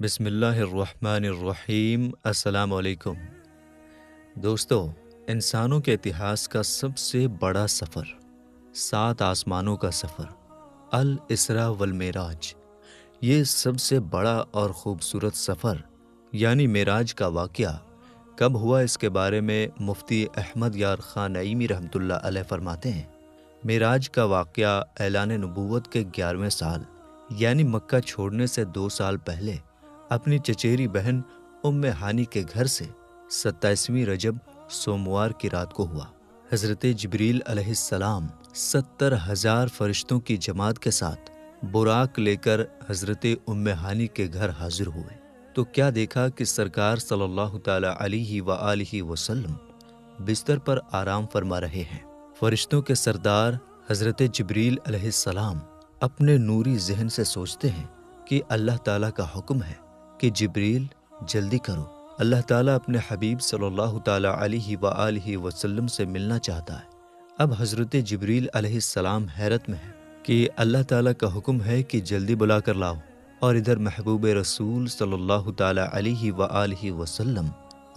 بسم اللہ الرحمن الرحیم۔ السلام علیکم دوستو، انسانوں کے اتہاس کا سب سے بڑا سفر، 7 آسمانوں کا سفر، الاسراء والمعراج، یہ سب سے بڑا اور خوبصورت سفر یعنی معراج کا واقعہ کب ہوا، اس کے بارے میں مفتی احمد یار خان نعیمی رحمۃ اللہ علیہ فرماتے ہیں، معراج کا واقعہ اعلان نبوت کے 11ویں سال یعنی مکہ چھوڑنے سے 2 سال پہلے اپنی چچیری بہن ام ہانی کے گھر سے 27ویں رجب سوموار کی رات کو ہوا۔ حضرت جبریل علیہ السلام 70,000 فرشتوں کی جماعت کے ساتھ براق لے کر حضرت ام ہانی کے گھر حاضر ہوئے تو کیا دیکھا کہ سرکار صلی اللہ تعالی علیہ وآلہ وسلم بستر پر آرام فرما رہے ہیں۔ فرشتوں کے سردار حضرت جبریل علیہ السلام اپنے نوری ذہن سے سوچتے ہیں کہ اللہ تعالیٰ کا حکم ہے کہ جبریل جلدی کرو، اللہ تعالیٰ اپنے حبیب صلی اللہ تعالیٰ علیہ وآلہ وسلم سے ملنا چاہتا ہے۔ اب حضرت جبریل علیہ السلام حیرت میں ہے کہ اللہ تعالیٰ کا حکم ہے کہ جلدی بلا کر لاؤ، اور ادھر محبوب رسول صلی اللہ تعالیٰ علیہ وآلہ وسلم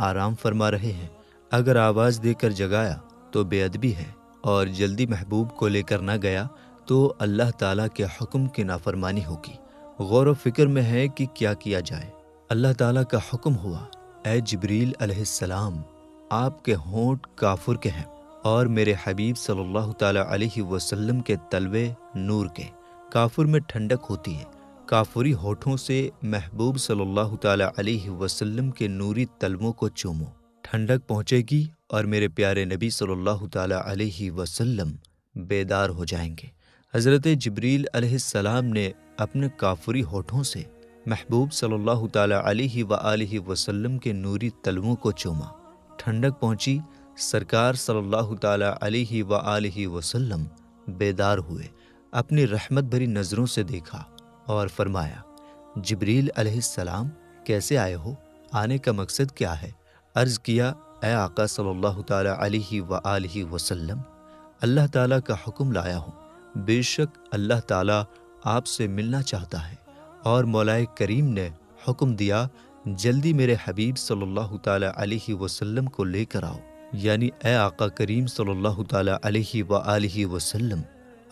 آرام فرما رہے ہیں۔ اگر آواز دے کر جگایا تو بے ادبی ہے، اور جلدی محبوب کو لے کر نہ گیا تو اللہ تعالیٰ کے حکم کی نافرمانی ہوگی۔ غور و فکر میں ہے کہ کیا کیا جائے۔ اللہ تعالیٰ کا حکم ہوا، اے جبریل علیہ السلام، آپ کے ہونٹ کافر کے ہیں اور میرے حبیب صلی اللہ تعالیٰ علیہ وسلم کے تلوے نور کے۔ کافر میں ٹھنڈک ہوتی ہے، کافری ہونٹوں سے محبوب صلی اللہ تعالیٰ علیہ وسلم کے نوری تلووں کو چومو، ٹھنڈک پہنچے گی اور میرے پیارے نبی صلی اللہ تعالیٰ علیہ وسلم بیدار ہو جائیں گے۔ حضرت جبریل علیہ السلام نے اپنے کافری ہونٹوں سے محبوب صلی اللہ تعالیٰ علیہ وآلہ وسلم کے نوری تلووں کو چوما، ٹھنڈک پہنچی، سرکار صلی اللہ تعالیٰ علیہ وآلہ وسلم بیدار ہوئے، اپنی رحمت بھری نظروں سے دیکھا اور فرمایا، جبریل علیہ السلام کیسے آئے ہو؟ آنے کا مقصد کیا ہے؟ عرض کیا، اے آقا صلی اللہ تعالیٰ علیہ وآلہ وسلم، اللہ تعالیٰ کا حکم لایا ہوں، بے شک اللہ تعالیٰ آپ سے ملنا چاہتا ہے، اور مولا کریم نے حکم دیا جلدی میرے حبیب صلی اللہ تعالیٰ علیہ وسلم کو لے کر آؤ، یعنی اے آقا کریم صلی اللہ تعالیٰ علیہ وآلہ وسلم،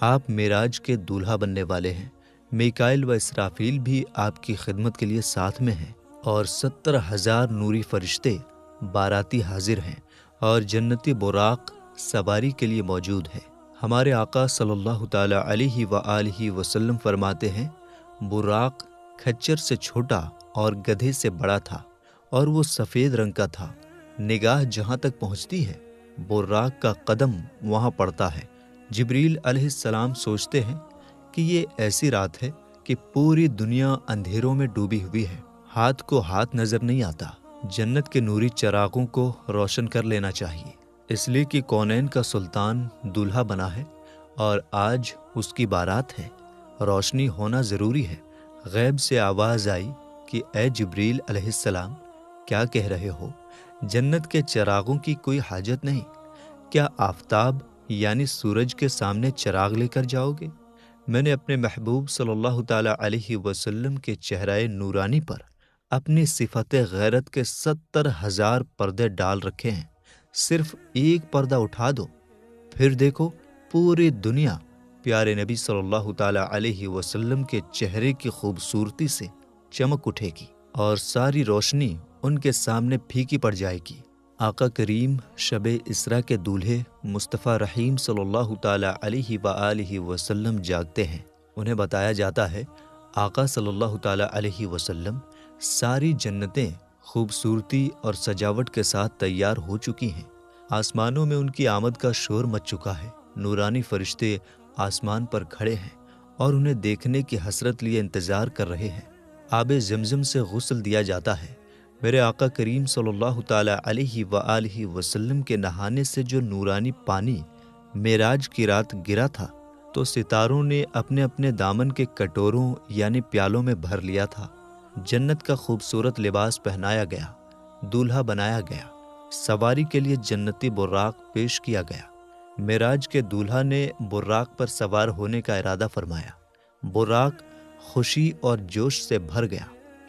آپ معراج کے دولہا بننے والے ہیں۔ میکائیل و اسرافیل بھی آپ کی خدمت کے لیے ساتھ میں ہیں، اور 70,000 نوری فرشتے باراتی حاضر ہیں، اور جنتی براق سواری کے لیے موجود ہے۔ ہمارے آقا صلی اللہ تعالیٰ علیہ وآلہ وسلم فرماتے ہیں، براق کھچر سے چھوٹا اور گدھے سے بڑا تھا، اور وہ سفید رنگ کا تھا۔ نگاہ جہاں تک پہنچتی ہے براق کا قدم وہاں پڑتا ہے۔ جبریل علیہ السلام سوچتے ہیں کہ یہ ایسی رات ہے کہ پوری دنیا اندھیروں میں ڈوبی ہوئی ہے، ہاتھ کو ہاتھ نظر نہیں آتا، جنت کے نوری چراغوں کو روشن کر لینا چاہیے، اس لیے کہ کونین کا سلطان دولہا بنا ہے اور آج اس کی بارات ہے، روشنی ہونا ضروری ہے۔ غیب سے آواز آئی کہ اے جبریل علیہ السلام، کیا کہہ رہے ہو؟ جنت کے چراغوں کی کوئی حاجت نہیں، کیا آفتاب یعنی سورج کے سامنے چراغ لے کر جاؤ گے؟ میں نے اپنے محبوب صلی اللہ تعالیٰ علیہ وسلم کے چہرہ نورانی پر اپنی صفت غیرت کے 70,000 پردے ڈال رکھے ہیں، صرف ایک پردہ اٹھا دو، پھر دیکھو پوری دنیا پیارے نبی صلی اللہ تعالیٰ علیہ وسلم کے چہرے کی خوبصورتی سے چمک اٹھے گی، اور ساری روشنی ان کے سامنے پھیکی پڑ جائے گی۔ آقا کریم شب اسراء کے دولہے مصطفیٰ رحیم صلی اللہ تعالیٰ علیہ وآلہ وسلم جاگتے ہیں۔ انہیں بتایا جاتا ہے آقا صلی اللہ تعالیٰ علیہ وسلم ساری جنتیں خوبصورتی اور سجاوٹ کے ساتھ تیار ہو چکی ہیں، آسمانوں میں ان کی آمد کا شور مچ چکا ہے، نورانی فرشتے آسمان پر کھڑے ہیں اور انہیں دیکھنے کی حسرت لیے انتظار کر رہے ہیں۔ آب زمزم سے غسل دیا جاتا ہے۔ میرے آقا کریم صلی اللہ تعالیٰ علیہ وآلہ وسلم کے نہانے سے جو نورانی پانی معراج کی رات گرا تھا تو ستاروں نے اپنے اپنے دامن کے کٹوروں یعنی پیالوں میں بھر لیا تھا۔ جنت کا خوبصورت لباس پہنایا گیا، دولہا بنایا گیا، سواری کے لیے جنتی براق پیش کیا گیا۔ معراج کے دولہا نے براق پر سوار ہونے کا ارادہ فرمایا، براق خوشی اور جوش سے بھر گیا،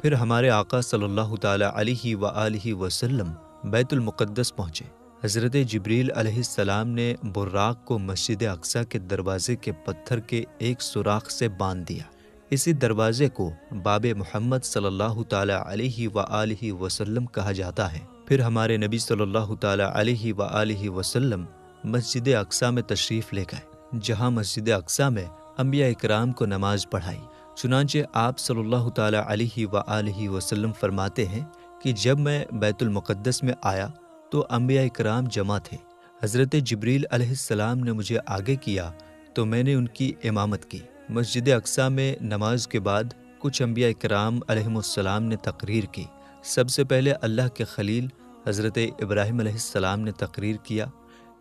پھر ہمارے آقا صلی اللہ تعالیٰ علیہ وآلہ وسلم بیت المقدس پہنچے۔ حضرت جبریل علیہ السلام نے براق کو مسجد اقصیٰ کے دروازے کے پتھر کے ایک سوراخ سے باندھ دیا۔ اسی دروازے کو باب محمد صلی اللہ تعالیٰ علیہ وآلہ وسلم کہا جاتا ہے۔ پھر ہمارے نبی صلی اللہ تعالیٰ علیہ وآلہ وسلم مسجد اقصیٰ میں تشریف لے گئے، جہاں مسجد اقصیٰ میں انبیاء اکرام کو نماز پڑھائی۔ چنانچہ آپ صلی اللہ تعالیٰ علیہ وآلہ وسلم فرماتے ہیں کہ جب میں بیت المقدس میں آیا تو انبیاء اکرام جمع تھے۔ حضرت جبریل علیہ السلام نے مجھے آگے کیا تو میں نے ان کی امامت کی۔ مسجد اقصیٰ میں نماز کے بعد کچھ انبیاء اکرام علیہم السلام نے تقریر کی۔ سب سے پہلے اللہ کے خلیل حضرت ابراہیم علیہ السلام نے تقریر کیا،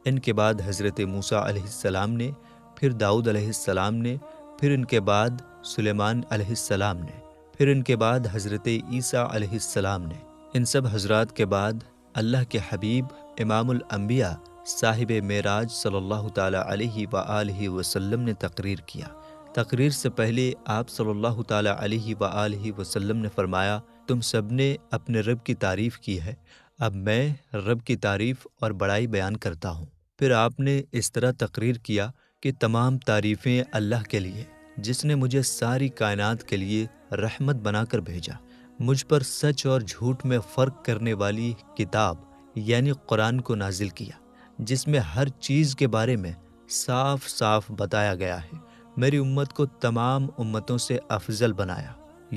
ان کے بعد حضرت موسیٰ علیہ السلام نے، پھر داؤد علیہ السلام نے، پھر ان کے بعد سلیمان علیہ السلام نے، پھر ان کے بعد حضرت عیسیٰ علیہ السلام نے۔ ان سب حضرات کے بعد اللہ کے حبیب امام الانبیاء صاحب معراج صلی اللہ تعالیٰ علیہ وآلہ وسلم نے تقریر کیا۔ تقریر سے پہلے آپ صلی اللہ تعالیٰ علیہ وآلہ وسلم نے فرمایا، تم سب نے اپنے رب کی تعریف کی ہے، اب میں رب کی تعریف اور بڑائی بیان کرتا ہوں۔ پھر آپ نے اس طرح تقریر کیا کہ تمام تعریفیں اللہ کے لیے، جس نے مجھے ساری کائنات کے لیے رحمت بنا کر بھیجا، مجھ پر سچ اور جھوٹ میں فرق کرنے والی کتاب یعنی قرآن کو نازل کیا، جس میں ہر چیز کے بارے میں صاف صاف بتایا گیا ہے، میری امت کو تمام امتوں سے افضل بنایا۔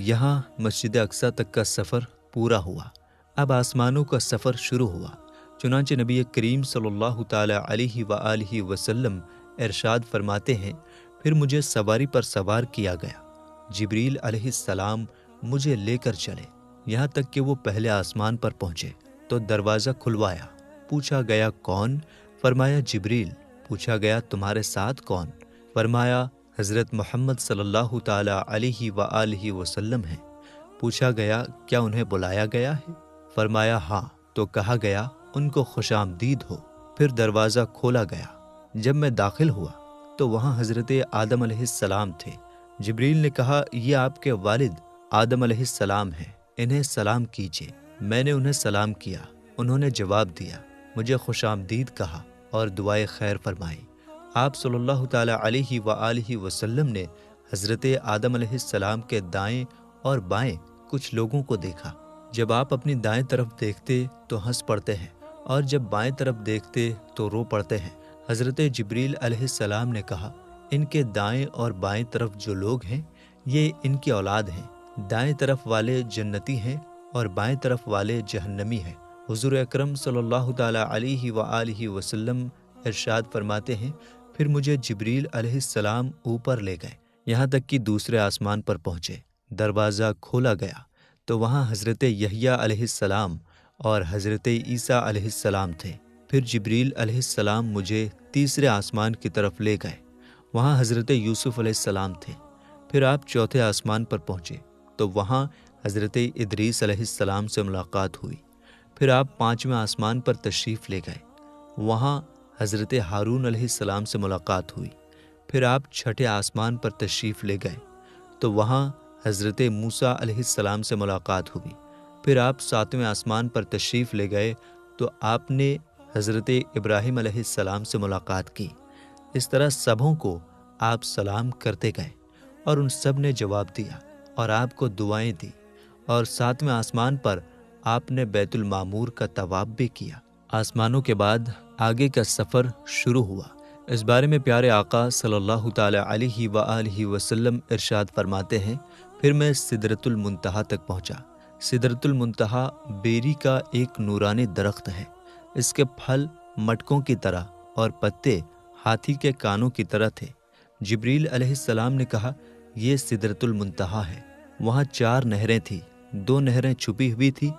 یہاں مسجد اقصیٰ تک کا سفر پورا ہوا، اب آسمانوں کا سفر شروع ہوا۔ چنانچہ نبی کریم صلی اللہ تعالیٰ علیہ وآلہ وسلم ارشاد فرماتے ہیں، پھر مجھے سواری پر سوار کیا گیا، جبریل علیہ السلام مجھے لے کر چلے، یہاں تک کہ وہ پہلے آسمان پر پہنچے تو دروازہ کھلوایا۔ پوچھا گیا کون؟ فرمایا جبریل۔ پوچھا گیا تمہارے ساتھ کون؟ فرمایا حضرت محمد صلی اللہ تعالیٰ علیہ وآلہ وسلم ہیں۔ پوچھا گیا کیا انہیں بلایا گیا ہے؟ فرمایا ہاں، تو کہا گیا ان کو خوش آمدید ہو۔ پھر دروازہ کھولا گیا۔ جب میں داخل ہوا تو وہاں حضرت آدم علیہ السلام تھے۔ جبریل نے کہا یہ آپ کے والد آدم علیہ السلام ہیں، انہیں سلام کیجیے۔ میں نے انہیں سلام کیا، انہوں نے جواب دیا، مجھے خوش آمدید کہا اور دعائے خیر فرمائی۔ آپ صلی اللہ تعالیٰ علیہ وآلہ وسلم نے حضرت آدم علیہ السلام کے دائیں اور بائیں کچھ لوگوں کو دیکھا۔ جب آپ اپنی دائیں طرف دیکھتے تو ہنس پڑتے ہیں اور جب بائیں طرف دیکھتے تو رو پڑتے ہیں۔ حضرت جبریل علیہ السلام نے کہا، ان کے دائیں اور بائیں طرف جو لوگ ہیں یہ ان کی اولاد ہیں، دائیں طرف والے جنتی ہیں اور بائیں طرف والے جہنمی ہیں۔ حضور اکرم صلی اللہ تعالیٰ علیہ وآلہ وسلم ارشاد فرماتے ہیں، پھر مجھے جبریل علیہ السلام اوپر لے گئے، یہاں تک کہ دوسرے آسمان پر پہنچے۔ دروازہ کھولا گیا تو وہاں حضرت یحییٰ علیہ السلام اور حضرت عیسیٰ علیہ السلام تھے۔ پھر جبریل علیہ السلام مجھے تیسرے آسمان کی طرف لے گئے، وہاں حضرت یوسف علیہ السلام تھے۔ پھر آپ چوتھے آسمان پر پہنچے تو وہاں حضرت ادریس علیہ السلام سے ملاقات ہوئی۔ پھر آپ پانچویں آسمان پر تشریف لے گئے، وہاں حضرت ہارون علیہ السلام سے ملاقات ہوئی۔ پھر آپ چھٹے آسمان پر تشریف لے گئے تو وہاں حضرت موسیٰ علیہ السلام سے ملاقات ہوئی۔ پھر آپ ساتویں آسمان پر تشریف لے گئے تو آپ نے حضرت ابراہیم علیہ السلام سے ملاقات کی۔ اس طرح سبھوں کو آپ سلام کرتے گئے اور ان سب نے جواب دیا اور آپ کو دعائیں دی، اور ساتویں آسمان پر آپ نے بیت المعمور کا طواف بھی کیا۔ آسمانوں کے بعد آگے کا سفر شروع ہوا۔ اس بارے میں پیارے آقا صلی اللہ تعالیٰ علیہ وآلہ وسلم ارشاد فرماتے ہیں، پھر میں سدرۃ المنتہا تک پہنچا۔ سدرۃ المنتہا بیری کا ایک نورانی درخت ہے، اس کے پھل مٹکوں کی طرح اور پتے ہاتھی کے کانوں کی طرح تھے۔ جبریل علیہ السلام نے کہا، یہ سدرۃ المنتہا ہے۔ وہاں 4 نہریں تھیں، 2 نہریں چھپی ہوئی تھیں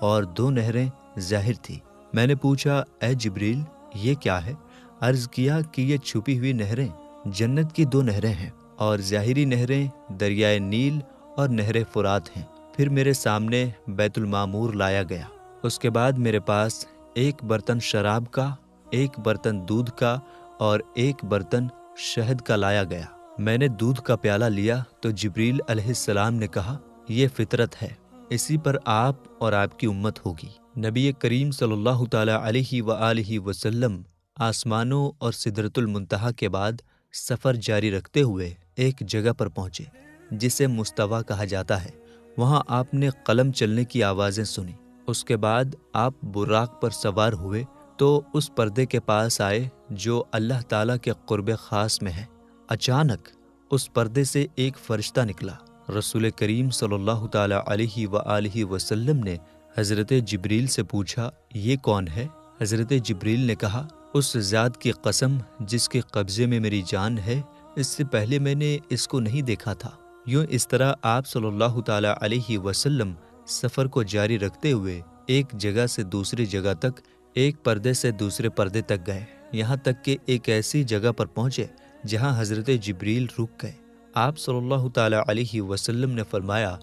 اور 2 نہریں ظاہر تھیں۔ میں نے پوچھا، اے جبریل یہ کیا ہے؟ عرض کیا کہ یہ چھپی ہوئی نہریں جنت کی 2 نہریں ہیں اور ظاہری نہریں دریائے نیل اور نہر فرات ہیں۔ پھر میرے سامنے بیت المعمور لایا گیا۔ اس کے بعد میرے پاس 1 برتن شراب کا، 1 برتن دودھ کا اور 1 برتن شہد کا لایا گیا۔ میں نے دودھ کا پیالہ لیا تو جبریل علیہ السلام نے کہا، یہ فطرت ہے، اسی پر آپ اور آپ کی امت ہوگی۔ نبی کریم صلی اللہ تعالیٰ علیہ وآلہ وسلم آسمانوں اور سدرۃ المنتہا کے بعد سفر جاری رکھتے ہوئے ایک جگہ پر پہنچے جسے مستویٰ کہا جاتا ہے۔ وہاں آپ نے قلم چلنے کی آوازیں سنی۔ اس کے بعد آپ براق پر سوار ہوئے تو اس پردے کے پاس آئے جو اللہ تعالیٰ کے قرب خاص میں ہے۔ اچانک اس پردے سے ایک فرشتہ نکلا۔ رسول کریم صلی اللہ تعالیٰ علیہ وآلہ وسلم نے حضرت جبریل سے پوچھا، یہ کون ہے؟ حضرت جبریل نے کہا، اس ذات کی قسم جس کے قبضے میں میری جان ہے، اس سے پہلے میں نے اس کو نہیں دیکھا تھا۔ یوں اس طرح آپ صلی اللہ تعالیٰ علیہ وسلم سفر کو جاری رکھتے ہوئے ایک جگہ سے دوسری جگہ تک، ایک پردے سے دوسرے پردے تک گئے، یہاں تک کہ ایک ایسی جگہ پر پہنچے جہاں حضرت جبریل رک گئے۔ آپ صلی اللہ تعالیٰ علیہ وسلم نے فرمایا،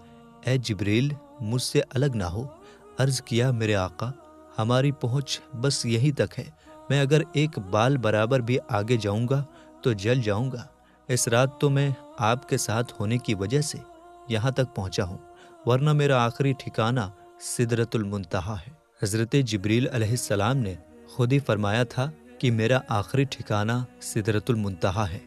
اے جبریل، مجھ سے الگ نہ ہو۔ عرض کیا، میرے آقا، ہماری پہنچ بس یہیں تک ہے، میں اگر ایک بال برابر بھی آگے جاؤں گا تو جل جاؤں گا۔ اس رات تو میں آپ کے ساتھ ہونے کی وجہ سے یہاں تک پہنچا ہوں، ورنہ میرا آخری ٹھکانہ سدرۃ المنتہا ہے۔ حضرت جبریل علیہ السلام نے خود ہی فرمایا تھا کہ میرا آخری ٹھکانہ سدرۃ المنتہا ہے،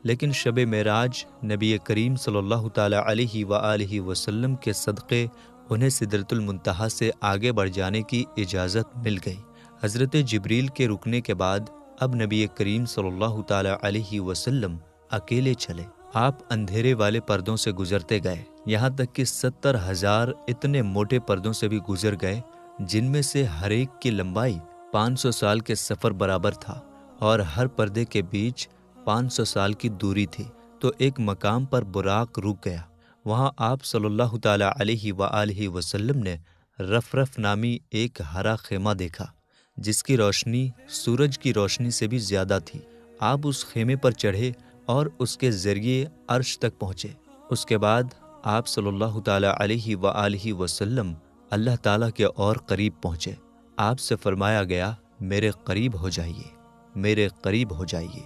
لیکن شب معراج نبی کریم صلی اللہ تعالیٰ علیہ وآلہ وسلم کے صدقے انہیں سدرۃ المنتہا سے آگے بڑھ جانے کی اجازت مل گئی۔ حضرت جبریل کے رکنے کے بعد اب نبی کریم صلی اللہ تعالیٰ علیہ وسلم اکیلے چلے۔ آپ اندھیرے والے پردوں سے گزرتے گئے، یہاں تک کہ 70,000 اتنے موٹے پردوں سے بھی گزر گئے جن میں سے ہر ایک کی لمبائی 500 سال کے سفر برابر تھا اور ہر پردے کے بیچ 500 سال کی دوری تھی۔ تو ایک مقام پر براق رک گیا۔ وہاں آپ صلی اللہ تعالیٰ علیہ وآلہ وسلم نے رفرف نامی ایک ہرا خیمہ دیکھا جس کی روشنی سورج کی روشنی سے بھی زیادہ تھی۔ آپ اس خیمے پر چڑھے اور اس کے ذریعے عرش تک پہنچے۔ اس کے بعد آپ صلی اللہ تعالیٰ علیہ وآلہ وسلم اللہ تعالیٰ کے اور قریب پہنچے۔ آپ سے فرمایا گیا، میرے قریب ہو جائیے، میرے قریب ہو جائیے،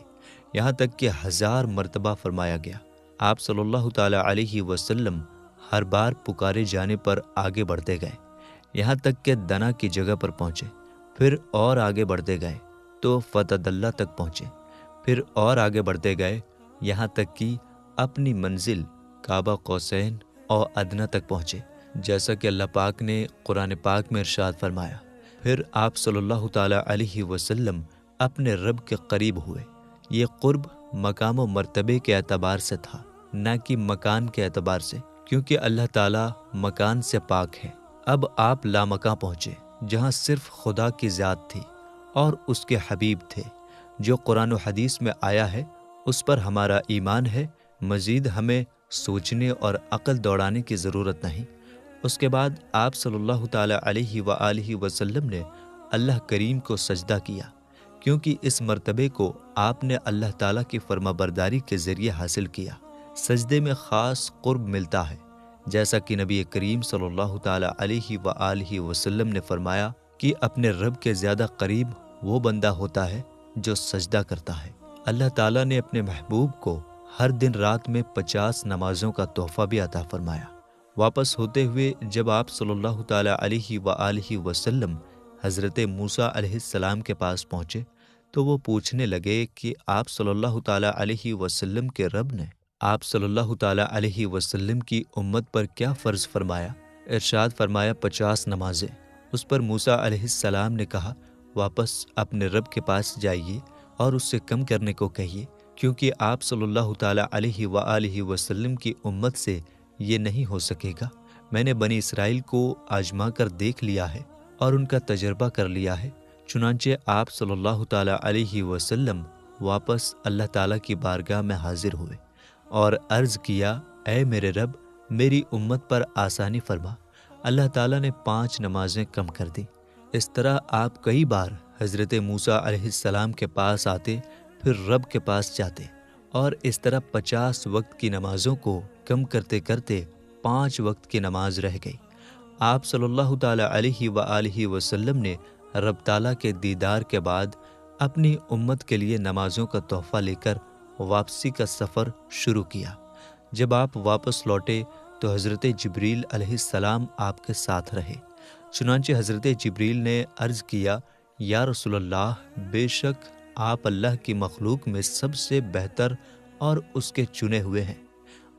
یہاں تک کہ 1000 مرتبہ فرمایا گیا۔ آپ صلی اللہ تعالیٰ علیہ وسلم ہر بار پکارے جانے پر آگے بڑھتے گئے، یہاں تک کہ دنا کی جگہ پر پہنچے، پھر اور آگے بڑھتے گئے تو فتح اللہ تک پہنچے، پھر اور آگے بڑھتے گئے یہاں تک کہ اپنی منزل کعبہ قوسین اور ادنیٰ تک پہنچے، جیسا کہ اللہ پاک نے قرآن پاک میں ارشاد فرمایا۔ پھر آپ صلی اللہ تعالیٰ علیہ وسلم اپنے رب کے قریب ہوئے۔ یہ قرب مقام و مرتبے کے اعتبار سے تھا، نہ کہ مکان کے اعتبار سے، کیونکہ اللہ تعالیٰ مکان سے پاک ہے۔ اب آپ لامکاں پہنچے جہاں صرف خدا کی ذات تھی اور اس کے حبیب تھے۔ جو قرآن و حدیث میں آیا ہے اس پر ہمارا ایمان ہے، مزید ہمیں سوچنے اور عقل دوڑانے کی ضرورت نہیں۔ اس کے بعد آپ صلی اللہ تعالیٰ علیہ وآلہ وسلم نے اللہ کریم کو سجدہ کیا، کیونکہ اس مرتبے کو آپ نے اللہ تعالیٰ کی فرما برداری کے ذریعے حاصل کیا۔ سجدے میں خاص قرب ملتا ہے، جیسا کہ نبی کریم صلی اللہ تعالیٰ علیہ وآلہ وسلم نے فرمایا کہ اپنے رب کے زیادہ قریب وہ بندہ ہوتا ہے جو سجدہ کرتا ہے۔ اللہ تعالیٰ نے اپنے محبوب کو ہر دن رات میں 50 نمازوں کا تحفہ بھی عطا فرمایا۔ واپس ہوتے ہوئے جب آپ صلی اللہ تعالیٰ علیہ وآلہ وسلم حضرت موسیٰ علیہ السلام کے پاس پہنچے تو وہ پوچھنے لگے کہ آپ صلی اللہ تعالیٰ علیہ وسلم کے رب نے آپ صلی اللہ تعالیٰ علیہ وسلم کی امت پر کیا فرض فرمایا؟ ارشاد فرمایا 50 نمازیں۔ اس پر موسیٰ علیہ السلام نے کہا، واپس اپنے رب کے پاس جائیے اور اس سے کم کرنے کو کہیے، کیونکہ آپ صلی اللہ تعالیٰ علیہ وآلہ وسلم کی امت سے یہ نہیں ہو سکے گا۔ میں نے بنی اسرائیل کو آزما کر دیکھ لیا ہے اور ان کا تجربہ کر لیا ہے۔ چنانچہ آپ صلی اللہ تعالیٰ علیہ وسلم واپس اللہ تعالیٰ کی بارگاہ میں حاضر ہوئے اور عرض کیا، اے میرے رب، میری امت پر آسانی فرما۔ اللہ تعالیٰ نے 5 نمازیں کم کر دیں۔ اس طرح آپ کئی بار حضرت موسیٰ علیہ السلام کے پاس آتے، پھر رب کے پاس جاتے، اور اس طرح 50 وقت کی نمازوں کو کم کرتے کرتے 5 وقت کی نماز رہ گئی۔ آپ صلی اللہ تعالیٰ علیہ وآلہ وسلم نے رب تعالیٰ کے دیدار کے بعد اپنی امت کے لیے نمازوں کا تحفہ لے کر واپسی کا سفر شروع کیا۔ جب آپ واپس لوٹے تو حضرت جبریل علیہ السلام آپ کے ساتھ رہے۔ چنانچہ حضرت جبریل نے عرض کیا، یا رسول اللہ، بے شک آپ اللہ کی مخلوق میں سب سے بہتر اور اس کے چنے ہوئے ہیں۔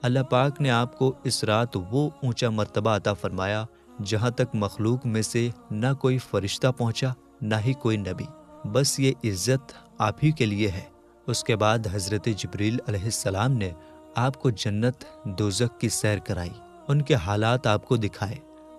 اللہ پاک نے آپ کو اس رات وہ اونچا مرتبہ عطا فرمایا جہاں تک مخلوق میں سے نہ کوئی فرشتہ پہنچا نہ ہی کوئی نبی، بس یہ عزت آپ ہی کے لیے ہے۔ اس کے بعد حضرت جبریل علیہ السلام نے آپ کو جنت دوزخ کی سیر کرائی، ان کے حالات آپ کو دکھائے۔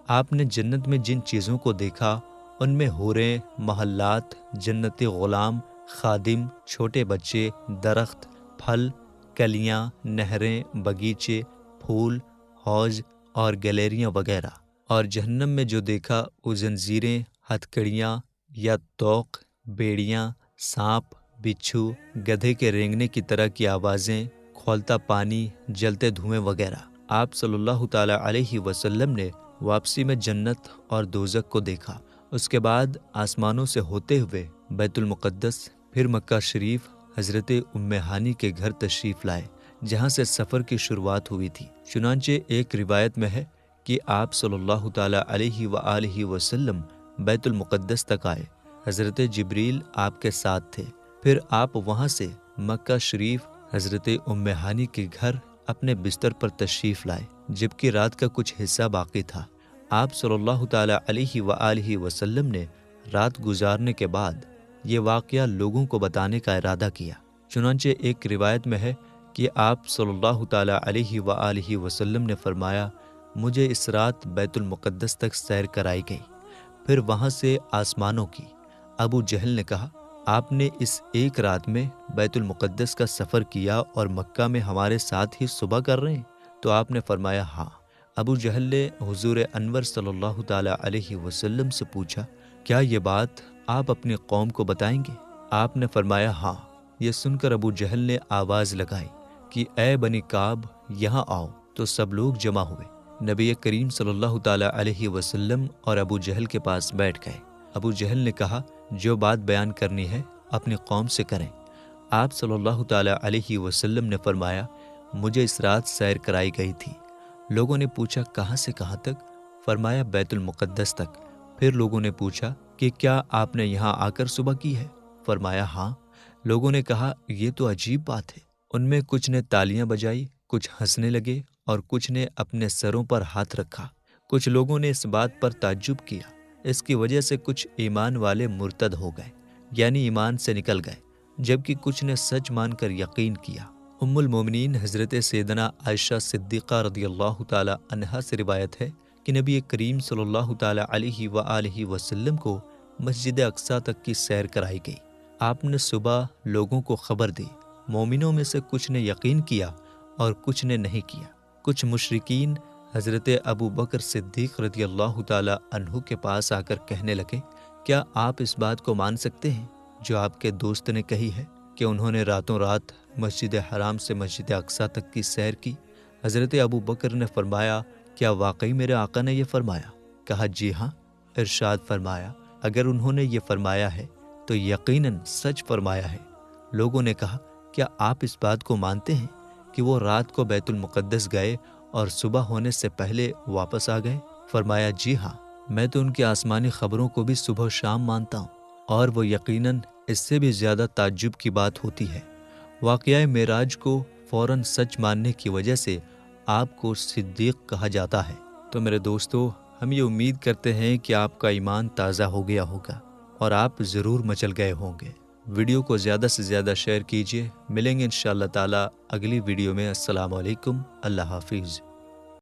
آپ نے جنت میں جن چیزوں کو دیکھا ان میں حوریں، محلات، جنتی غلام، خادم، چھوٹے بچے، درخت، پھل، کلیاں، نہریں، باغیچے، پھول، حوض اور گیلریاں وغیرہ۔ اور جہنم میں جو دیکھا وہ زنجیریں، ہتھکڑیاں یا توق، بیڑیاں، سانپ، بچھو، گدھے کے رینگنے کی طرح کی آوازیں، کھولتا پانی، جلتے دھوئیں وغیرہ۔ آپ صلی اللہ تعالی علیہ وسلم نے واپسی میں جنت اور دوزخ کو دیکھا۔ اس کے بعد آسمانوں سے ہوتے ہوئے بیت المقدس، پھر مکہ شریف، حضرت ام ہانی کے گھر تشریف لائے جہاں سے سفر کی شروعات ہوئی تھی۔ چنانچہ ایک روایت میں ہے کہ آپ صلی اللہ تعالی علیہ وآلہ وسلم بیت المقدس تک آئے، حضرت جبریل آپ کے ساتھ تھے۔ پھر آپ وہاں سے مکہ شریف حضرت ام ہانی کے گھر اپنے بستر پر تشریف لائے، جبکہ رات کا کچھ حصہ باقی تھا۔ آپ صلی اللہ تعالی علیہ وآلہ وسلم نے رات گزارنے کے بعد یہ واقعہ لوگوں کو بتانے کا ارادہ کیا۔ چنانچہ ایک روایت میں ہے کہ آپ صلی اللہ تعالی علیہ وآلہ وسلم نے فرمایا، مجھے اس رات بیت المقدس تک سیر کرائی گئی، پھر وہاں سے آسمانوں کی۔ ابو جہل نے کہا، آپ نے اس ایک رات میں بیت المقدس کا سفر کیا اور مکہ میں ہمارے ساتھ ہی صبح کر رہے ہیں؟ تو آپ نے فرمایا، ہاں۔ ابو جہل نے حضور انور صلی اللہ تعالی علیہ وسلم سے پوچھا، کیا یہ بات آپ اپنی قوم کو بتائیں گے؟ آپ نے فرمایا، ہاں۔ یہ سن کر ابو جہل نے آواز لگائی کہ اے بنی کعب، یہاں آؤ، تو سب لوگ جمع ہوئے۔ نبی کریم صلی اللہ تعالی علیہ وسلم اور ابو جہل کے پاس بیٹھ گئے۔ ابو جہل نے کہا، جو بات بیان کرنی ہے اپنی قوم سے کریں۔ آپ صلی اللہ تعالی علیہ وسلم نے فرمایا، مجھے اس رات سیر کرائی گئی تھی۔ لوگوں نے پوچھا، کہاں سے کہاں تک؟ فرمایا، بیت المقدس تک۔ پھر لوگوں نے پوچھا کہ کیا آپ نے یہاں آ کر صبح کی ہے؟ فرمایا، ہاں۔ لوگوں نے کہا، یہ تو عجیب بات ہے۔ ان میں کچھ نے تالیاں بجائی، کچھ ہنسنے لگے اور کچھ نے اپنے سروں پر ہاتھ رکھا۔ کچھ لوگوں نے اس بات پر تعجب کیا۔ اس کی وجہ سے کچھ ایمان والے مرتد ہو گئے، یعنی ایمان سے نکل گئے، جبکہ کچھ نے سچ مان کر یقین کیا۔ ام المومنین حضرت سیدنا عائشہ صدیقہ رضی اللہ تعالی عنہا سے روایت ہے کہ نبی کریم صلی اللہ تعالی علیہ وآلہ وسلم کو مسجد اقصیٰ تک کی سیر کرائی گئی۔ آپ نے صبح لوگوں کو خبر دی۔ مومنوں میں سے کچھ نے یقین کیا اور کچھ نے نہیں کیا۔ کچھ مشرکین حضرت ابو بکر صدیق رضی اللہ تعالی عنہ کے پاس آ کر کہنے لگے، کیا آپ اس بات کو مان سکتے ہیں جو آپ کے دوست نے کہی ہے کہ انہوں نے راتوں رات مسجد حرام سے مسجد اقصیٰ تک کی سیر کی؟ حضرت ابو بکر نے فرمایا، کیا واقعی میرے آقا نے یہ فرمایا؟ کہا، جی ہاں۔ ارشاد فرمایا، اگر انہوں نے یہ فرمایا ہے تو یقیناً سچ فرمایا ہے۔ لوگوں نے کہا، کیا آپ اس بات کو مانتے ہیں کہ وہ رات کو بیت المقدس گئے اور صبح ہونے سے پہلے واپس آ گئے؟ فرمایا، جی ہاں، میں تو ان کی آسمانی خبروں کو بھی صبح و شام مانتا ہوں، اور وہ یقیناً اس سے بھی زیادہ تعجب کی بات ہوتی ہے۔ واقعہ معراج کو فوراً سچ ماننے کی وجہ سے آپ کو صدیق کہا جاتا ہے۔ تو میرے دوستو، ہم یہ امید کرتے ہیں کہ آپ کا ایمان تازہ ہو گیا ہوگا اور آپ ضرور مچل گئے ہوں گے۔ ویڈیو کو زیادہ سے زیادہ شیئر کیجیے۔ ملیں گے انشاءاللہ تعالی اگلی ویڈیو میں۔ السلام علیکم، اللہ حافظ۔